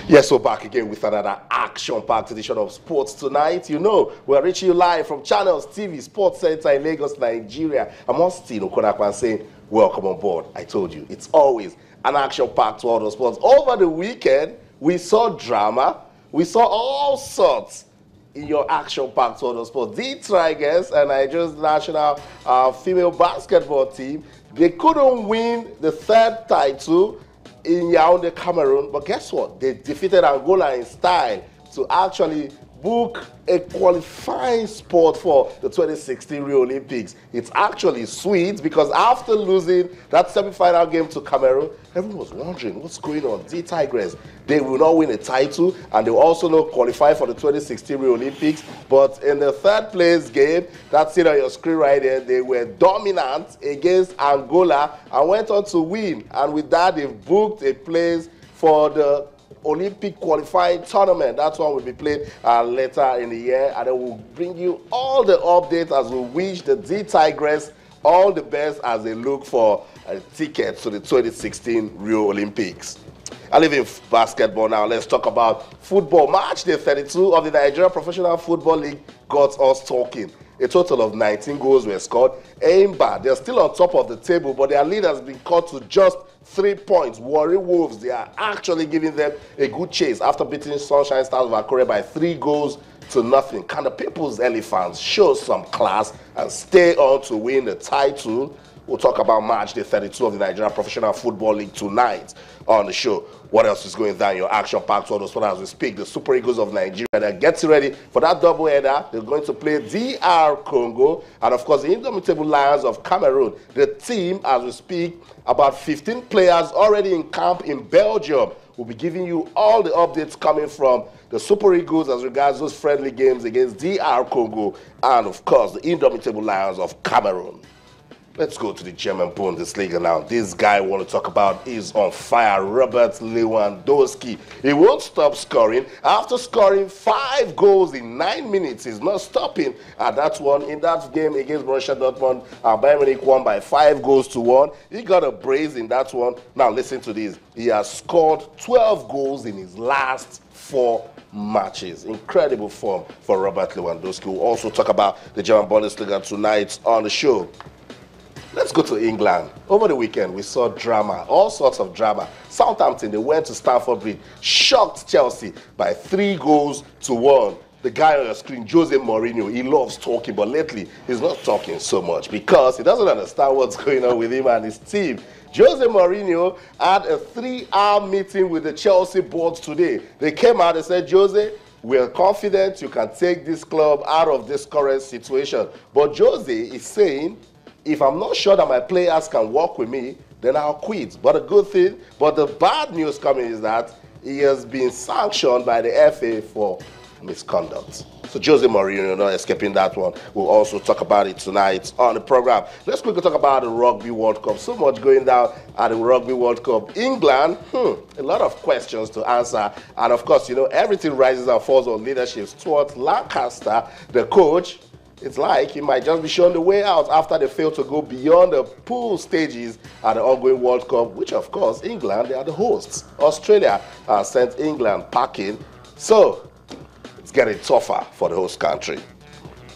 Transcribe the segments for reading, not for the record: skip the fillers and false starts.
Yes, we're back again with another action-packed edition of Sports Tonight. You know, we're reaching you live from Channels TV, Sports Center in Lagos, Nigeria. I'm Austin Okonakwan saying, welcome on board. I told you, it's always an action-packed world of sports. Over the weekend, we saw drama. We saw all sorts in your action-packed world of sports. The Tigress and Nigeria's national female basketball team, they couldn't win the third title in Yaoundé, Cameroon, but guess what? They defeated Angola in style to actually book a qualifying spot for the 2016 Rio Olympics. It's actually sweet because after losing that semi-final game to Cameroon, everyone was wondering what's going on. The Tigress, they will not win a title and they will also not qualify for the 2016 Rio Olympics. But in the third place game, that's it on your screen right there, they were dominant against Angola and went on to win. And with that, they've booked a place for the Olympic qualifying tournament. That one will be played later in the year, and then we'll bring you all the updates as we wish the Tigress all the best as they look for a ticket to the 2016 Rio Olympics. I live in basketball now. Let's talk about football. Match day 32 of the Nigeria Professional Football League got us talking. A total of 19 goals were scored. Aimba, they're still on top of the table, but their lead has been cut to just 3 points. Warri Wolves, they are actually giving them a good chase after beating Sunshine Stars of Akure by 3 goals to nothing. Can the People's Elephants show some class and stay on to win the title? We'll talk about match day 32 of the Nigeria Professional Football League tonight on the show. What else is going down? Your action-packed world of sport as we speak. The Super Eagles of Nigeria, they're getting ready for that double-header. They're going to play DR Congo and, of course, the Indomitable Lions of Cameroon. The team, as we speak, about 15 players already in camp in Belgium. We'll be giving you all the updates coming from the Super Eagles as regards those friendly games against DR Congo and, of course, the Indomitable Lions of Cameroon. Let's go to the German Bundesliga now. This guy I want to talk about is on fire, Robert Lewandowski. He won't stop scoring. After scoring 5 goals in 9 minutes, he's not stopping. And that's one in that game against Borussia Dortmund. Bayern Munich won by 5 goals to 1. He got a brace in that one. Now listen to this. He has scored 12 goals in his last 4 matches. Incredible form for Robert Lewandowski. We'll also talk about the German Bundesliga tonight on the show. Let's go to England. Over the weekend, we saw drama, all sorts of drama. Southampton, they went to Stamford Bridge, shocked Chelsea by 3 goals to 1. The guy on your screen, Jose Mourinho, he loves talking, but lately he's not talking so much because he doesn't understand what's going on with him and his team. Jose Mourinho had a 3-hour meeting with the Chelsea board today. They came out and said, Jose, we're confident you can take this club out of this current situation. But Jose is saying, if I'm not sure that my players can work with me, then I'll quit. But the bad news coming is that he has been sanctioned by the FA for misconduct. So Jose Mourinho not escaping that one. We'll also talk about it tonight on the program. Let's quickly talk about the Rugby World Cup. So much going down at the Rugby World Cup. England, a lot of questions to answer. And of course, you know, everything rises and falls on leadership. Stuart Lancaster, the coach, it's like he might just be shown the way out after they failed to go beyond the pool stages at the ongoing World Cup, which of course, England, they are the hosts. Australia sent England packing. So it's getting tougher for the host country.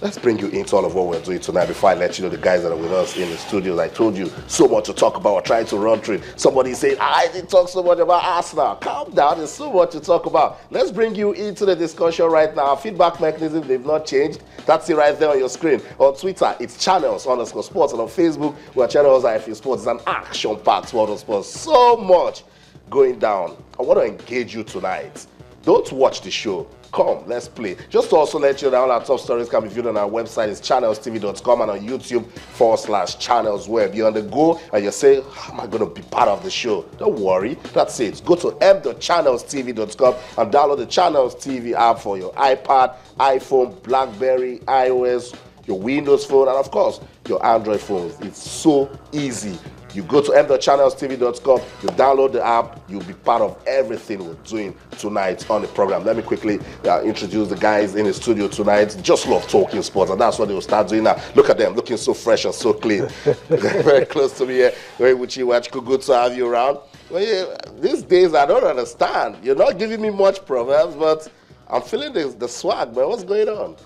Let's bring you into all of what we're doing tonight before I let you know the guys that are with us in the studios. I told you so much to talk about. We're trying to run through it. Somebody said, I didn't talk so much about Arsenal. Calm down. There's so much to talk about. Let's bring you into the discussion right now. Our feedback mechanism, they've not changed. That's it right there on your screen. On Twitter, it's channels_sports. And on Facebook, we're channels IFU Sports. It's an action-packed world of sports. So much going down. I want to engage you tonight. Don't watch the show. Come, let's play. Just to also let you know that all our top stories can be viewed on our website. It's channelstv.com and on YouTube/channelsweb. You're on the go and you say, how am I going to be part of the show? Don't worry. That's it. Go to m.channelstv.com and download the Channels TV app for your iPad, iPhone, BlackBerry, iOS, your Windows phone, and of course, your Android phones. It's so easy. You go to m.channelstv.com, you download the app, you'll be part of everything we're doing tonight on the program. Let me quickly introduce the guys in the studio tonight. Just love talking sports, and that's what they will start doing now. Look at them, looking so fresh and so clean. Very close to me here. Very Wuchi Wachku, good to have you around. Well, these days I don't understand. You're not giving me much proverbs, but I'm feeling the swag, man. What's going on?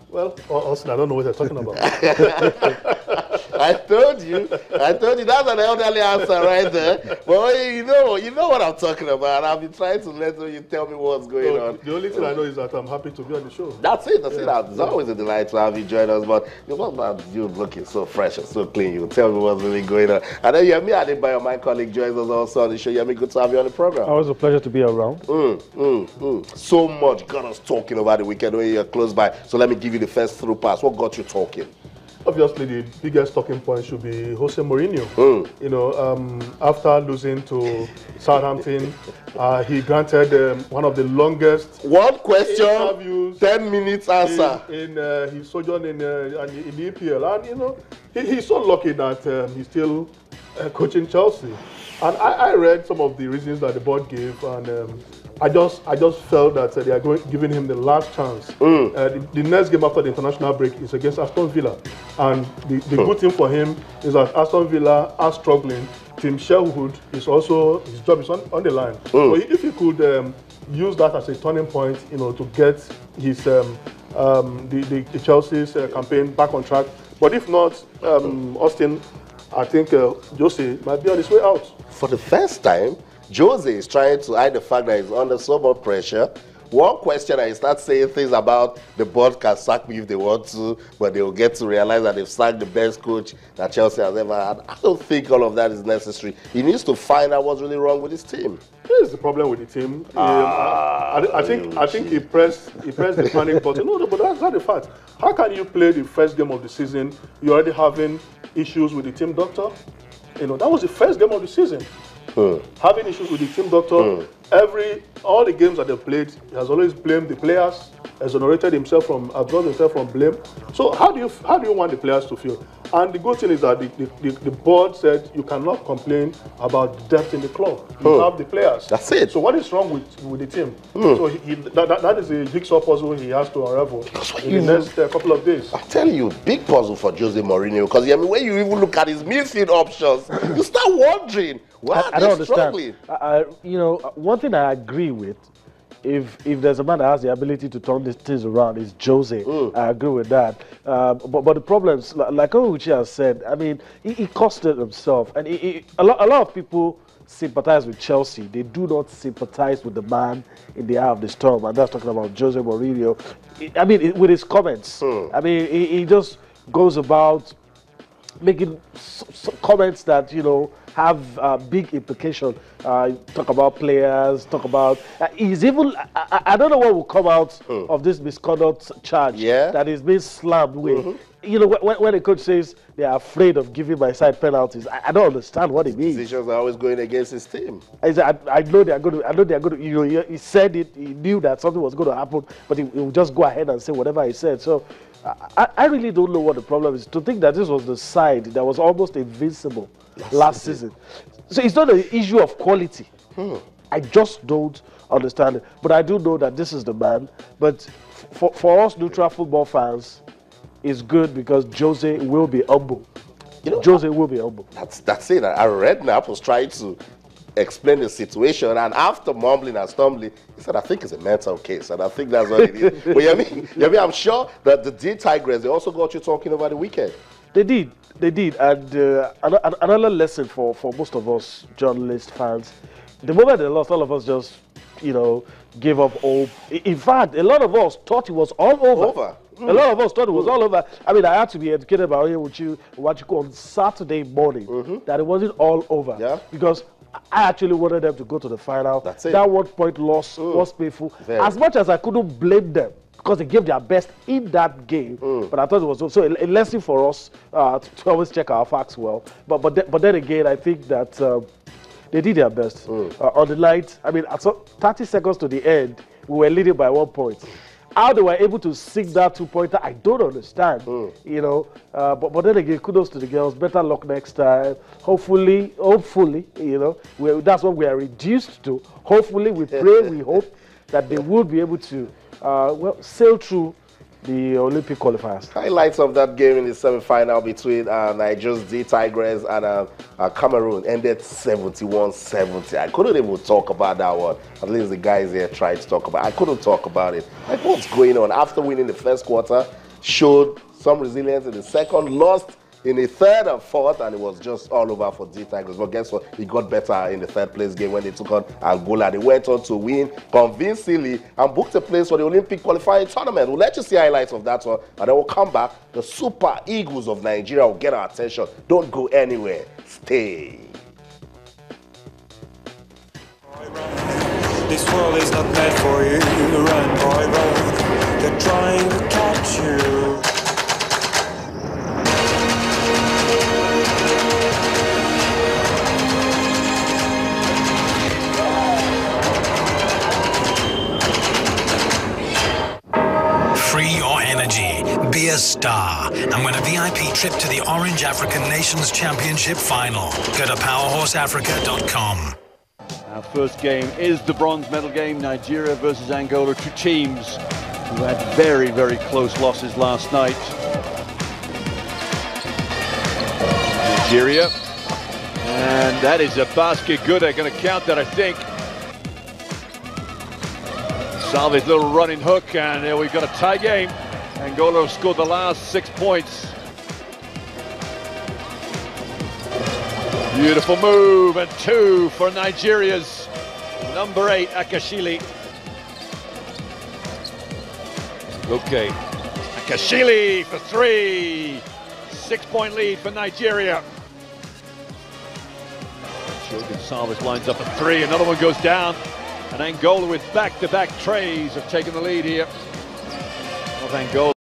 Well, Austin, I don't know what you're talking about. I told you. That's an elderly answer right there. But you know what I'm talking about. I've been trying to let you tell me what's going on. The only thing I know is that I'm happy to be on the show. That's it. It's always a delight to have you join us. But what about you looking so fresh and so clean? You tell me what's really going on. And then Yemi Adebayo, my colleague, joins us also on the show. Yemi, good to have you on the program. Always a pleasure to be around. So much got us talking over the weekend when you're close by. So let me give you the first through pass. What got you talking? Obviously, the biggest talking point should be Jose Mourinho. You know, after losing to Southampton, he granted one of the longest one question, interviews, 10 minutes answer in his sojourn in the EPL. And you know, he's so lucky that he's still coaching Chelsea. And I read some of the reasons that the board gave, and I just felt that they are giving him the last chance. The next game after the international break is against Aston Villa, and the good thing for him is that Aston Villa are struggling. Tim Sherwood is also, his job is on the line. So if he could use that as a turning point, you know, to get his the Chelsea's campaign back on track. But if not, Austin, I think Jose might be on his way out. For the first time, Jose is trying to hide the fact that he's under so much pressure. One question, I start saying things about the board can sack me if they want to, but they will get to realize that they've sacked the best coach that Chelsea has ever had. I don't think all of that is necessary. He needs to find out what's really wrong with his team. Here's the problem with the team. I think he pressed the panic button. No, but that's not the fact. How can you play the first game of the season? You're already having issues with the team doctor. You know, that was the first game of the season. Having issues with the team doctor. All the games that they've played, he has always blamed the players, exonerated himself from, absolved himself from blame. So how do you want the players to feel? And the good thing is that the board said you cannot complain about depth in the club. You have the players. That's it. So what is wrong with the team? So that is a jigsaw puzzle he has to unravel in the next couple of days. I'm telling you, big puzzle for Jose Mourinho, because when you even look at his midfield options, you start wondering, why I don't struggling? understand. You know, one thing I agree with, if there's a man that has the ability to turn these things around, is Jose. I agree with that. But the problems, like Ouchi has said, I mean, he costed himself. And a lot of people sympathize with Chelsea. They do not sympathize with the man in the eye of the storm. And that's talking about Jose Mourinho. I mean, with his comments. I mean, he just goes about making comments that, you know, have big implication. Talk about players, talk about... he's even... I don't know what will come out of this misconduct charge that is being slammed with. You know, when a coach says they are afraid of giving my side penalties, I don't understand what it means. Decisions are always going against his team. I know they are going to... You know, he said it, he knew that something was going to happen, but he will just go ahead and say whatever he said. So I really don't know what the problem is. To think that this was the side that was almost invincible last season. So it's not an issue of quality. I just don't understand it. But I do know that this is the man. But for us neutral football fans, it's good because Jose will be humble. You know, Jose will be humble. That's it. I read Nap was trying to explain the situation, and after mumbling and stumbling, he said, I think it's a mental case, and I think that's what it is. But Yemi, I'm sure that the Tigress, they also got you talking over the weekend. They did. And another lesson for most of us journalists, fans, the moment they lost, all of us just, you know, gave up hope. In fact, a lot of us thought it was all over. A lot of us thought it was all over. I mean, I had to be educated by what you on Saturday morning that it wasn't all over. Yeah. Because I actually wanted them to go to the final. That's it. That 1 point loss was painful. As much as I couldn't blame them, because they gave their best in that game. But I thought it was also a lesson for us to always check our facts well. But then again, I think that they did their best. On the night, I mean, at 30 seconds to the end, we were leading by 1 point. How they were able to sink that 2-pointer, I don't understand. You know, but then again, kudos to the girls. Better luck next time. Hopefully, you know, that's what we are reduced to. Hopefully, we pray, we hope that they will be able to sail through the Olympic qualifiers. Highlights of that game in the semi-final between Nigeria's Tigress and Cameroon ended 71-70. I couldn't even talk about that one. At least the guys here tried to talk about it. I couldn't talk about it. Like, what's going on? After winning the first quarter, showed some resilience in the second, lost in the third and fourth, and it was just all over for the Tigress. But guess what? It got better in the third place game when they took on Angola. They went on to win convincingly and booked a place for the Olympic qualifying tournament. We'll let you see highlights of that one, and then we'll come back. The Super Eagles of Nigeria will get our attention. Don't go anywhere. Stay. This world is not meant for you. Run, boy, run. They're trying to catch you. Free your energy, be a star, and win a VIP trip to the Orange African Nations Championship final. Go to powerhorseafrica.com. Our first game is the bronze medal game, Nigeria versus Angola, two teams who had very, very close losses last night. Nigeria, and that is a basket. Good, they're going to count that, I think. Salve's little running hook, and we've got a tie game. Angola have scored the last 6 points. Beautiful move, and two for Nigeria's number 8, Akashili. Okay, Akashili for 3. 6-point lead for Nigeria. Gonsalves lines up a 3, another one goes down. And Angola with back-to-back trays have taken the lead here of Angola.